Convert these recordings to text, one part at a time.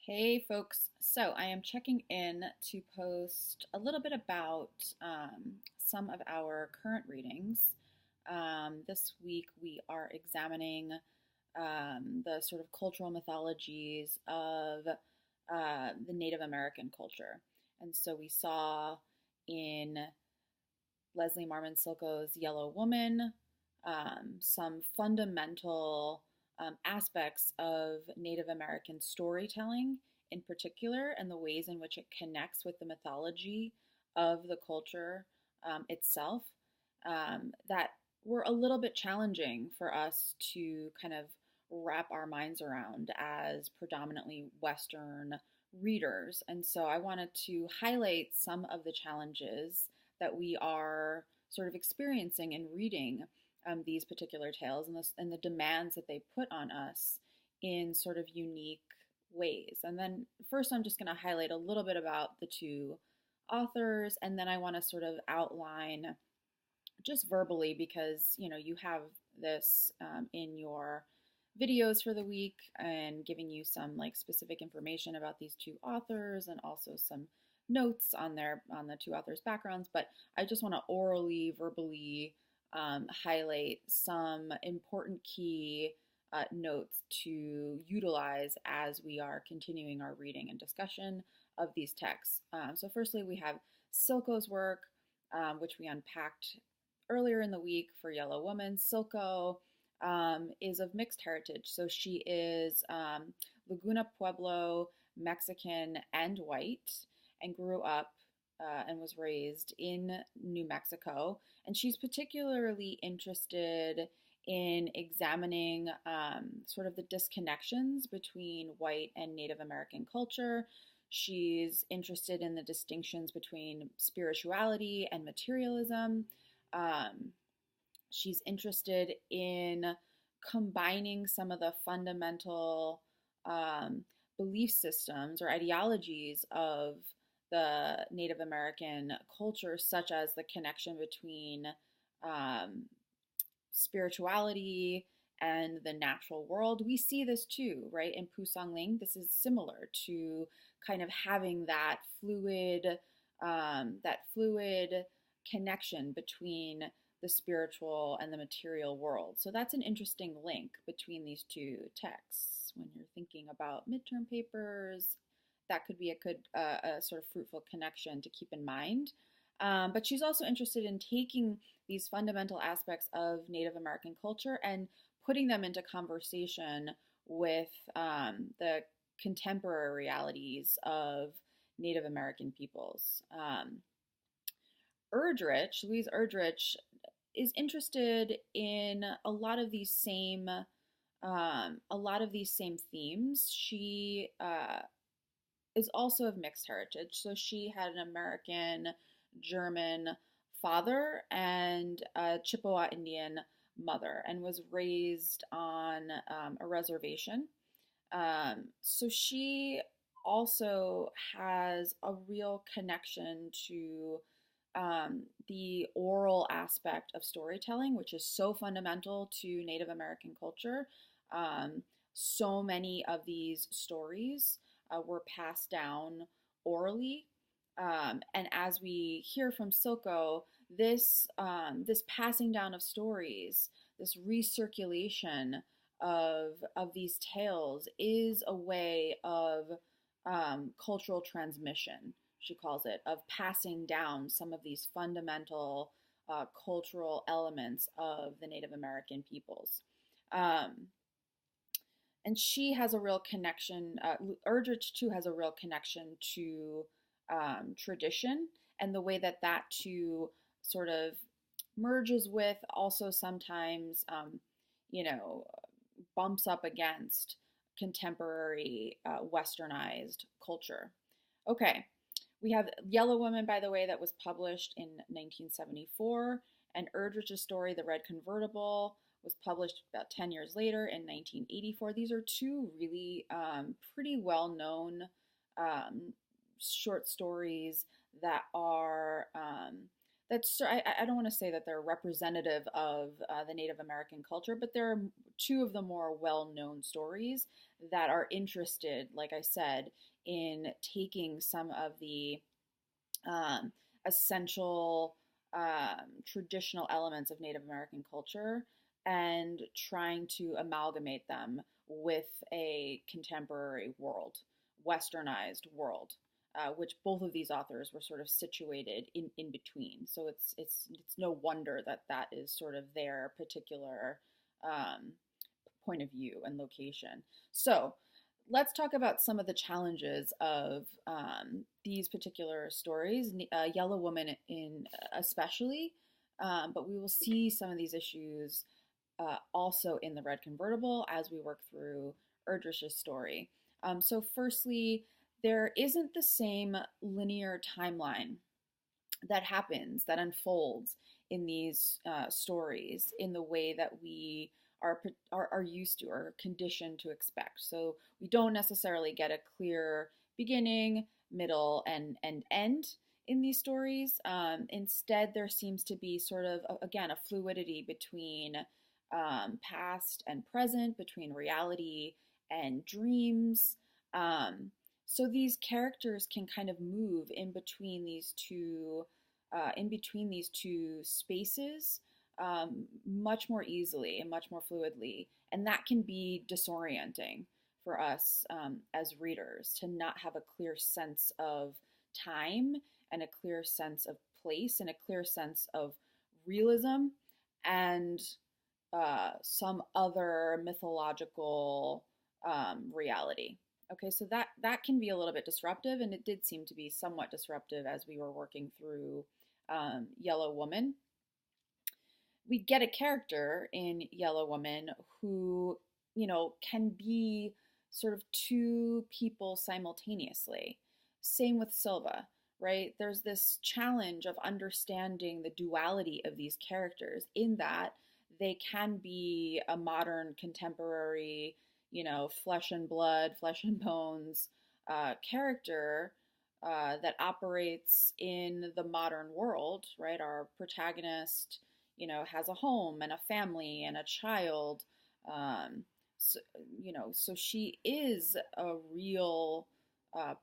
Hey folks, so I am checking in to post a little bit about some of our current readings. This week we are examining the sort of cultural mythologies of the Native American culture. And so we saw in Leslie Marmon Silko's Yellow Woman some fundamental aspects of Native American storytelling in particular, and the ways in which it connects with the mythology of the culture itself, that were a little bit challenging for us to kind of wrap our minds around as predominantly Western readers. And so I wanted to highlight some of the challenges that we are sort of experiencing in reading these particular tales and the demands that they put on us in sort of unique ways. And then first, I'm just going to highlight a little bit about the two authors, and then I want to sort of outline just verbally because you have this in your videos for the week and giving you some like specific information about these two authors and also some notes on the two authors' backgrounds. But I just want to orally, verbally highlight some important key notes to utilize as we are continuing our reading and discussion of these texts. So firstly, we have Silko's work, which we unpacked earlier in the week for Yellow Woman. Silko is of mixed heritage. So she is Laguna Pueblo, Mexican, and white, and grew up and was raised in New Mexico. And she's particularly interested in examining sort of the disconnections between white and Native American culture. She's interested in the distinctions between spirituality and materialism. Um, she's interested in combining some of the fundamental belief systems or ideologies of the Native American culture, such as the connection between um, spirituality and the natural world. We see this too, right? In Pusong Ling, this is similar to kind of having that fluid connection between the spiritual and the material world. So that's an interesting link between these two texts. When you're thinking about midterm papers, that could be a sort of fruitful connection to keep in mind. But she's also interested in taking these fundamental aspects of Native American culture and putting them into conversation with the contemporary realities of Native American peoples. Louise Erdrich, is interested in a lot of these same themes. She is also of mixed heritage, so she had an American German father and a Chippewa Indian mother, and was raised on a reservation. So she also has a real connection to the oral aspect of storytelling, which is so fundamental to Native American culture. So many of these stories were passed down orally. And as we hear from Silko, this passing down of stories, this recirculation of these tales is a way of cultural transmission, she calls it, of passing down some of these fundamental cultural elements of the Native American peoples. Um, and she has a real connection, Erdrich too has a real connection to tradition and the way that that too sort of merges with, also sometimes, you know, bumps up against contemporary westernized culture. Okay, we have Yellow Woman, by the way, that was published in 1974, and Erdrich's story, The Red Convertible, was published about 10 years later in 1984. These are two really pretty well known short stories that are I don't want to say that they're representative of the Native American culture, but they're two of the more well-known stories that are interested, like I said, in taking some of the um, essential traditional elements of Native American culture and trying to amalgamate them with a contemporary world, westernized world, which both of these authors were sort of situated in between. So it's no wonder that that is sort of their particular um, point of view and location. So let's talk about some of the challenges of these particular stories, Yellow Woman in especially, but we will see some of these issues also in the Red Convertible as we work through Erdrich's story. So firstly, there isn't the same linear timeline that happens, that unfolds in these stories in the way that we are used to or conditioned to expect. So we don't necessarily get a clear beginning, middle, and end in these stories. Instead, there seems to be sort of, again, a fluidity between past and present, between reality and dreams. So these characters can kind of move in between these two spaces much more easily and much more fluidly, and that can be disorienting for us as readers to not have a clear sense of time and a clear sense of place and a clear sense of realism and some other mythological reality. Okay, so that can be a little bit disruptive, and it did seem to be somewhat disruptive as we were working through Yellow Woman. We get a character in Yellow Woman who, can be sort of two people simultaneously. Same with Silva, right? There's this challenge of understanding the duality of these characters in that they can be a modern, contemporary, flesh and blood, flesh and bones character that operates in the modern world, right? Our protagonist, has a home and a family and a child. So, so she is a real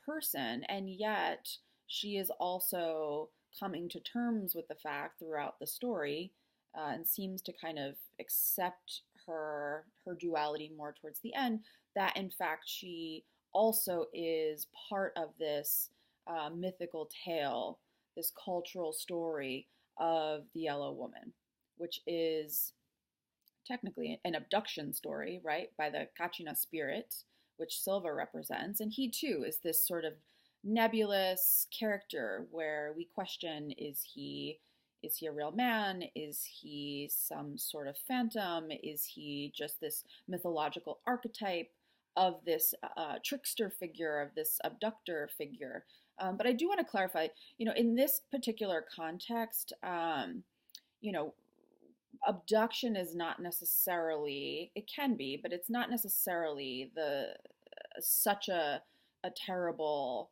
person, and yet she is also coming to terms with the fact throughout the story and seems to kind of accept her duality more towards the end, that in fact she also is part of this mythical tale, this cultural story of the Yellow Woman, which is technically an abduction story, right, by the Kachina spirit, which Silva represents. And he too is this sort of nebulous character where we question, is he a real man? Is he some sort of phantom? Is he just this mythological archetype of this trickster figure, of this abductor figure? But I do want to clarify, in this particular context, you know, abduction is not necessarily, it can be, but it's not necessarily such a terrible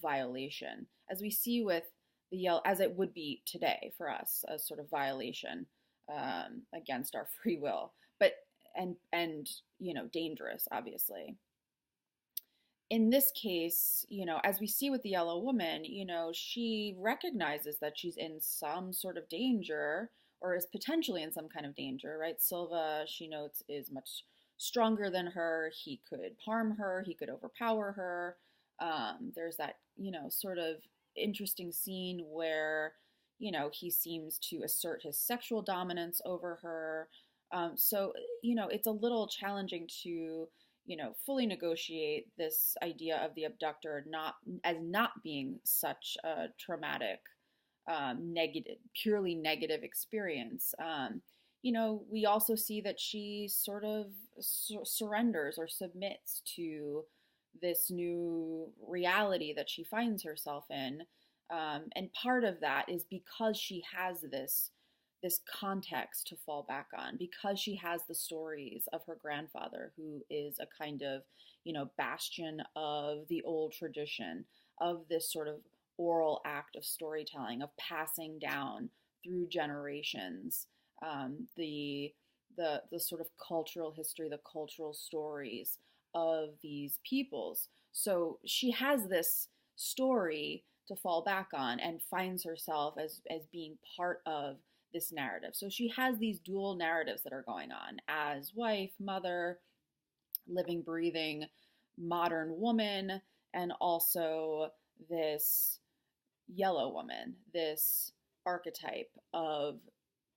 violation as we see with the yellow, as it would be today for us, a sort of violation against our free will, but and dangerous, obviously. In this case, as we see with the Yellow Woman, she recognizes that she's in some sort of danger or is potentially in some kind of danger, right? Silva, she notes, is much stronger than her. He could harm her, he could overpower her. There's that, sort of interesting scene where, he seems to assert his sexual dominance over her. So, it's a little challenging to fully negotiate this idea of the abductor not being such a traumatic, negative, purely negative experience. We also see that she sort of surrenders or submits to this new reality that she finds herself in. And part of that is because she has this context to fall back on, because she has the stories of her grandfather, who is a kind of, bastion of the old tradition, of this sort of oral act of storytelling, of passing down through generations, the the sort of cultural history, the cultural stories of these peoples. So she has this story to fall back on and finds herself as being part of this narrative. So she has these dual narratives that are going on as wife, mother, living, breathing, modern woman, and also this yellow woman, this archetype of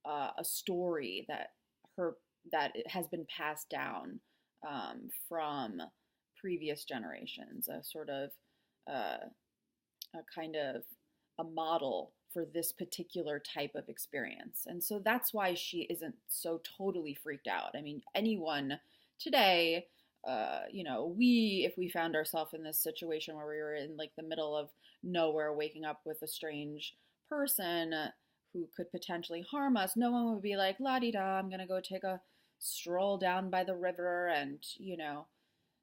a story her that it has been passed down from previous generations, a sort of uh, a kind of a model for this particular type of experience. And so that's why she isn't so totally freaked out. I mean, anyone today, if we found ourselves in this situation where we were in like the middle of nowhere, waking up with a strange person who could potentially harm us, no one would be like, la di da, I'm going to go take a stroll down by the river and,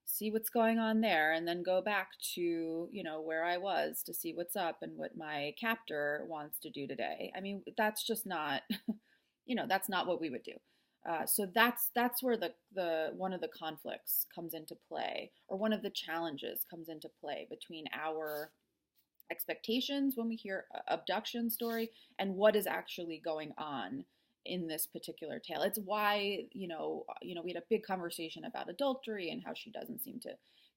see what's going on there and then go back to, where I was to see what's up and what my captor wants to do today. I mean, that's just not, that's not what we would do. So that's where the one of the conflicts comes into play, or one of the challenges comes into play between our expectations when we hear abduction story and what is actually going on in this particular tale. It's why, we had a big conversation about adultery and how she doesn't seem to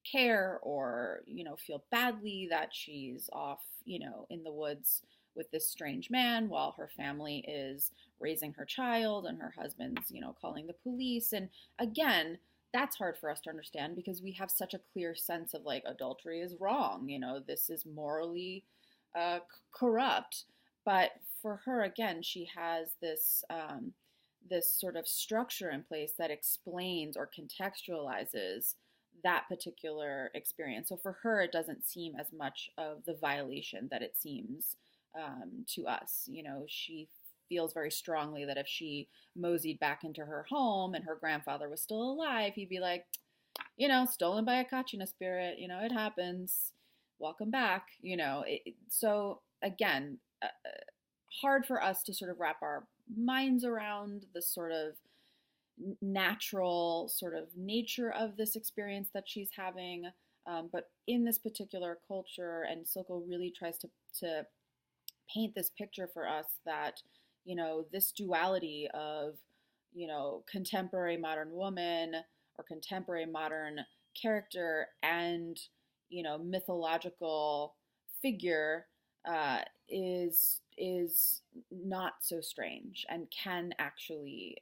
care or, feel badly that she's off, in the woods with this strange man while her family is raising her child and her husband's, calling the police. And again, that's hard for us to understand because we have such a clear sense of like adultery is wrong, this is morally corrupt. But for her, again, she has this sort of structure in place that explains or contextualizes that particular experience. So for her, it doesn't seem as much of the violation that it seems to us. She feels very strongly that if she moseyed back into her home and her grandfather was still alive, he'd be like, stolen by a Kachina spirit, it happens. Welcome back, so again, hard for us to sort of wrap our minds around the sort of natural sort of nature of this experience that she's having. But in this particular culture, and Silko really tries to paint this picture for us that, this duality of, contemporary modern woman or contemporary modern character and, mythological figure is not so strange and can actually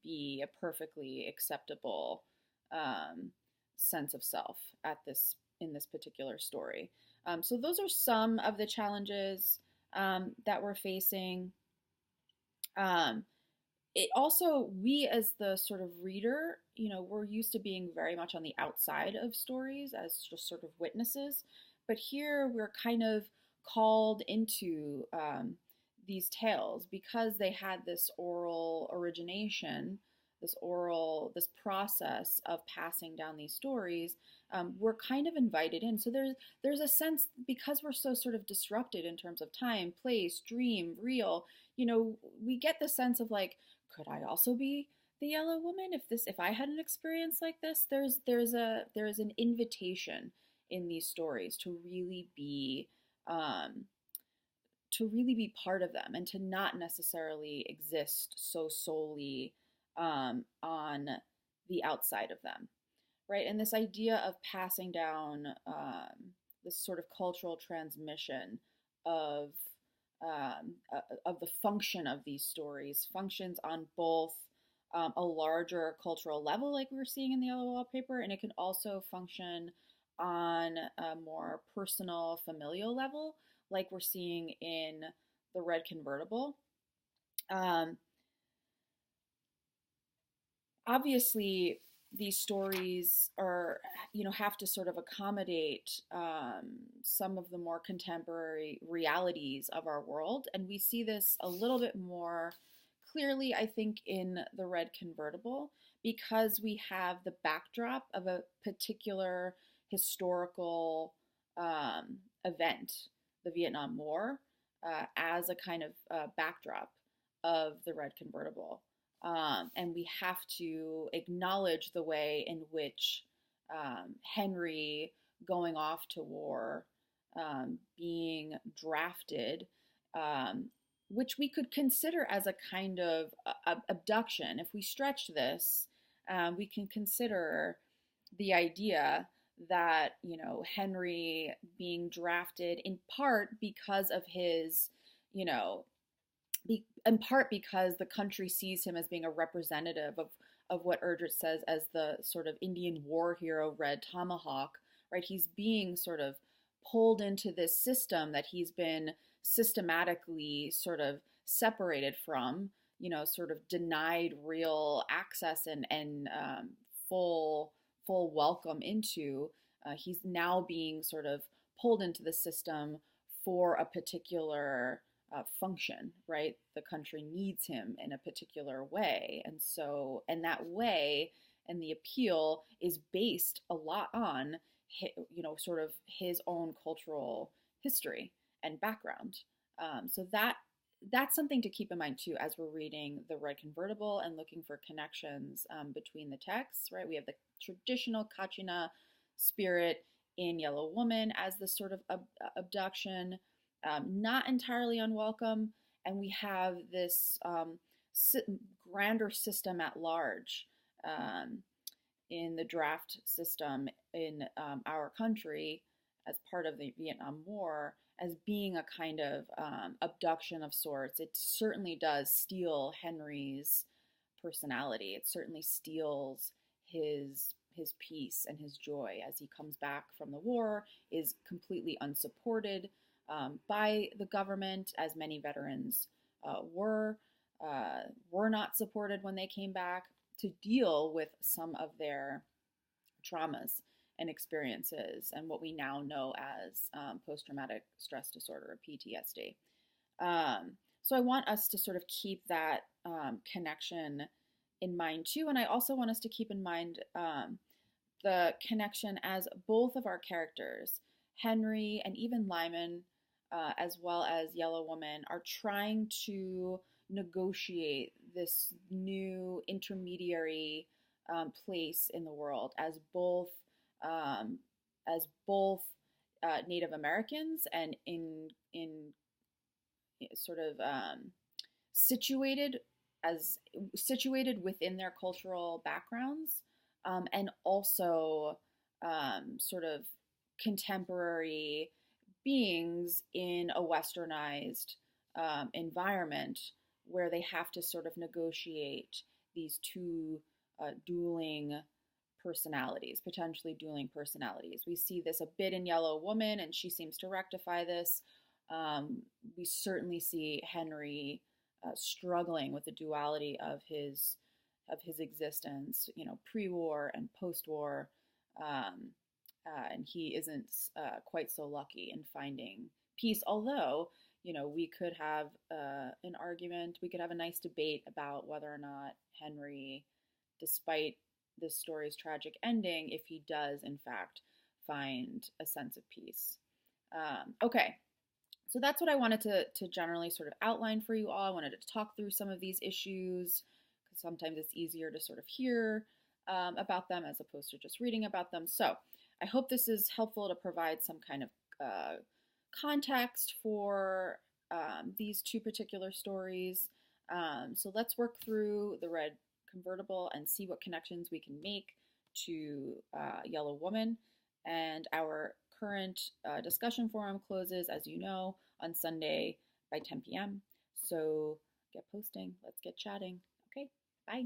be a perfectly acceptable sense of self in this particular story. So those are some of the challenges that we're facing. It also, we as the sort of reader, we're used to being very much on the outside of stories as just sort of witnesses. But here we're kind of called into these tales because they had this oral origination, this process of passing down these stories. We're kind of invited in. So there's a sense, because we're so sort of disrupted in terms of time, place, dream, real, we get the sense of like, could I also be the yellow woman if I had an experience like this? There's an invitation in these stories to really be part of them and to not necessarily exist so solely on the outside of them, right? And this idea of passing down this sort of cultural transmission of the function of these stories functions on both a larger cultural level, like we were seeing in the Yellow Wallpaper, and it can also function on a more personal, familial level, like we're seeing in the Red Convertible. Obviously, these stories have to sort of accommodate some of the more contemporary realities of our world, and we see this a little bit more clearly, I think, in the Red Convertible, because we have the backdrop of a particular historical event the Vietnam War as a kind of backdrop of the red convertible. And we have to acknowledge the way in which Henry going off to war, being drafted, which we could consider as a kind of abduction. If we stretch this, we can consider the idea that, Henry being drafted in part because of his, in part because the country sees him as being a representative of what Erdrich says as the sort of Indian war hero Red Tomahawk, right? He's being sort of pulled into this system that he's been systematically sort of separated from, sort of denied real access and full welcome into. He's now being sort of pulled into the system for a particular function, right? The country needs him in a particular way. And that way and the appeal is based a lot on, sort of his own cultural history and background. So that's something to keep in mind too as we're reading the Red Convertible and looking for connections between the texts, right? We have the traditional Kachina spirit in Yellow Woman as the sort of abduction, not entirely unwelcome, and we have this grander system at large in the draft system in our country as part of the Vietnam War as being a kind of abduction of sorts. It certainly does steal Henry's personality. It certainly steals his peace and his joy as he comes back from the war, is completely unsupported by the government, as many veterans were not supported when they came back to deal with some of their traumas and experiences and what we now know as post-traumatic stress disorder or PTSD. So I want us to sort of keep that connection in mind too, and I also want us to keep in mind the connection as both of our characters, Henry and even Lyman, as well as Yellow Woman, are trying to negotiate this new intermediary place in the world as both Native Americans and in sort of situated within their cultural backgrounds, and also sort of contemporary beings in a westernized environment where they have to sort of negotiate these two dueling personalities, potentially dueling personalities. We see this a bit in Yellow Woman, and she seems to rectify this. We certainly see Henry struggling with the duality of his existence, pre-war and post-war, and he isn't quite so lucky in finding peace. Although, we could have an argument, we could have a nice debate about whether or not Henry, despite this story's tragic ending, if he does in fact find a sense of peace. Okay, so that's what I wanted to generally sort of outline for you all. I wanted to talk through some of these issues because sometimes it's easier to sort of hear about them as opposed to just reading about them. So I hope this is helpful to provide some kind of context for these two particular stories. So let's work through the Red Convertible and see what connections we can make to Yellow Woman. And our current discussion forum closes, as you know, on Sunday by 10 p.m. So get posting. Let's get chatting. Okay, bye.